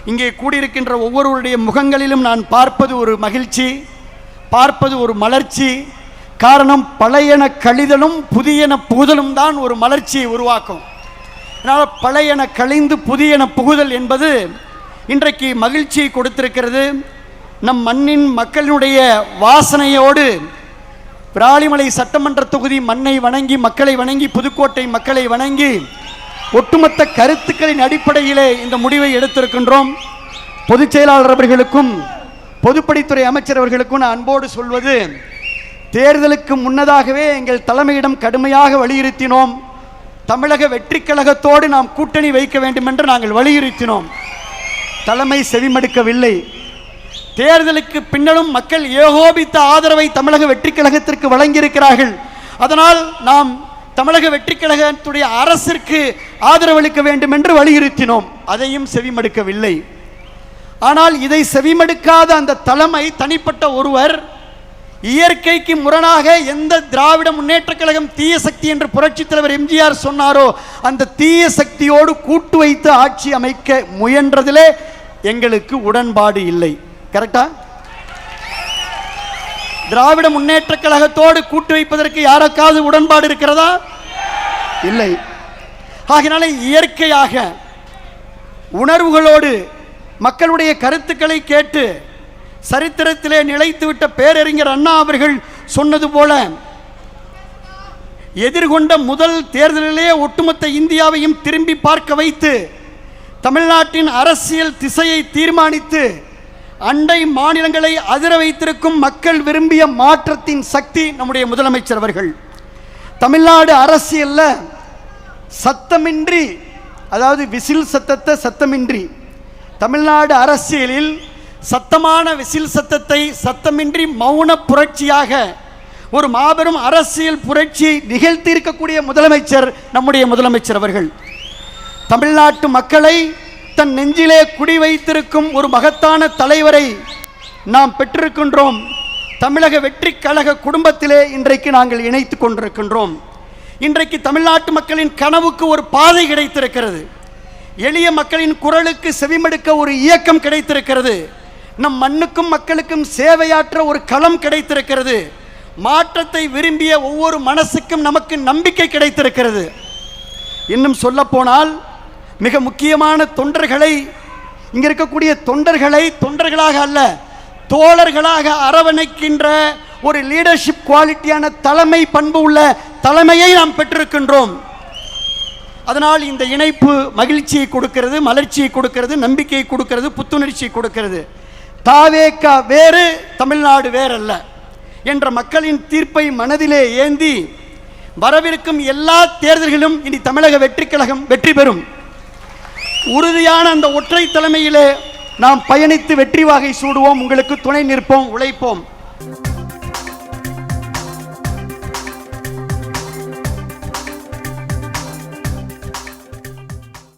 இங்கே கூடியிருக்கின்ற ஒவ்வொருவருடைய முகங்களிலும் நான் பார்ப்பது ஒரு மகிழ்ச்சி, பார்ப்பது ஒரு மலர்ச்சி. காரணம், பழையன கழிதலும் புதியன புகுதலும் தான் ஒரு மலர்ச்சியை உருவாக்கும். அதனால் பழையன கழிந்து புதியன புகுதல் என்பது இன்றைக்கு மகிழ்ச்சியை கொடுத்திருக்கிறது. நம் மண்ணின் மக்களினுடைய வாசனையோடு விராலிமலை சட்டமன்ற தொகுதி மண்ணை வணங்கி, மக்களை வணங்கி, புதுக்கோட்டை மக்களை வணங்கி ஒட்டுமொத்த கருத்துக்களின் அடிப்படையிலே இந்த முடிவை எடுத்திருக்கின்றோம். பொதுச் செயலாளர் அவர்களுக்கும் பொதுப்பணித்துறை அமைச்சர் அவர்களுக்கும் நான் அன்போடு சொல்வது, தேர்தலுக்கு முன்னதாகவே எங்கள் தலைமையிடம் கடுமையாக வலியுறுத்தினோம். தமிழக வெற்றிக் கழகத்தோடு நாம் கூட்டணி வைக்க வேண்டும் என்று நாங்கள் வலியுறுத்தினோம். தலைமை செவிமடுக்கவில்லை. தேர்தலுக்கு பின்னரும் மக்கள் ஏகோபித்த ஆதரவை தமிழக வெற்றிக் கழகத்திற்கு வழங்கியிருக்கிறார்கள். அதனால் நாம் தமிழக வெற்றிக் கழகத்துடைய அரசிற்கு ஆதரவளிக்க வேண்டும் என்று வலியுறுத்தினோம். அதையும் செவிமடுக்கவில்லை. ஆனால் இதை செவிமடுக்காத அந்த தலைமை, தனிப்பட்ட ஒருவர், இயற்கைக்கு முரணாக எந்த திராவிட முன்னேற்ற கழகம் தீய சக்தி என்று புரட்சித் தலைவர் எம்ஜிஆர் சொன்னாரோ அந்த தீய சக்தியோடு கூட்டு வைத்து ஆட்சி அமைக்க முயன்றதிலே எங்களுக்கு உடன்பாடு இல்லை. கரெக்டா? திராவிட முன்னேற்ற கழகத்தோடு கூட்டு வைப்பதற்கு யாருக்காவது உடன்பாடு இருக்கிறதா? இல்லை. ஆகினால இயற்கையாக உணர்வுகளோடு மக்களுடைய கருத்துக்களை கேட்டு சரித்திரத்திலே நிலைத்துவிட்ட பேரறிஞர் அண்ணா அவர்கள் சொன்னது போல, எதிர்கொண்ட முதல் தேர்தலிலே ஒட்டுமொத்த இந்தியாவையும் திரும்பி பார்க்க வைத்து தமிழ்நாட்டின் அரசியல் திசையை தீர்மானித்து அண்டை மாநிலங்களை அதிர வைத்திருக்கும் மக்கள் விரும்பிய மாற்றத்தின் சக்தி நம்முடைய முதலமைச்சர் அவர்கள். தமிழ்நாடு அரசியல்ல சத்தமின்றி, அதாவது விசில் சத்தத்தை சத்தமின்றி, தமிழ்நாடு அரசியலில் சத்தமான விசில் சத்தத்தை சத்தமின்றி மௌன புரட்சியாக ஒரு மாபெரும் அரசியல் புரட்சி நிகழ்த்தி இருக்கக்கூடிய முதலமைச்சர் நம்முடைய முதலமைச்சர் அவர்கள். தமிழ்நாட்டு மக்களை தன் நெஞ்சிலே குடி வைத்திருக்கும் ஒரு மகத்தான தலைவரை நாம் பெற்றிருக்கின்றோம். தமிழக வெற்றி கழக குடும்பத்திலே இன்றைக்கு நாங்கள் இணைத்துக் கொண்டிருக்கின்றோம். இன்றைக்கு தமிழ்நாட்டு மக்களின் கனவுக்கு ஒரு பாதை கிடைத்திருக்கிறது. எளிய மக்களின் குரலுக்கு செவிமடுக்க ஒரு இயக்கம் கிடைத்திருக்கிறது. நம் மண்ணுக்கும் மக்களுக்கும் சேவையாற்ற ஒரு களம் கிடைத்திருக்கிறது. மாற்றத்தை விரும்பிய ஒவ்வொரு மனசுக்கும் நமக்கு நம்பிக்கை கிடைத்திருக்கிறது. இன்னும் சொல்ல போனால் மிக முக்கியமான தொண்டர்களை, இங்க இருக்கக்கூடிய தொண்டர்களை தொண்டர்களாக அல்ல தோழர்களாக அரவணைக்கின்ற ஒரு லீடர்ஷிப் குவாலிட்டியான தலைமை பண்பு உள்ள தலைமையை நாம் பெற்றிருக்கின்றோம். அதனால் இந்த இணைப்பு மகிழ்ச்சியை கொடுக்கிறது, மலர்ச்சியை கொடுக்கிறது, நம்பிக்கையை கொடுக்கிறது, புத்துணர்ச்சியை கொடுக்கிறது. தாவேகா வேறு, தமிழ்நாடு வேறல்ல என்ற மக்களின் தீர்ப்பை மனதிலே ஏந்தி வரவிருக்கும் எல்லா தேர்தல்களும் இனி தமிழக வெற்றிக் கழகம் வெற்றி பெறும். உறுதியான அந்த ஒற்றை தலைமையிலே நாம் பயணித்து வெற்றி வாகை சூடுவோம். உங்களுக்கு துணை நிற்போம், உழைப்போம்.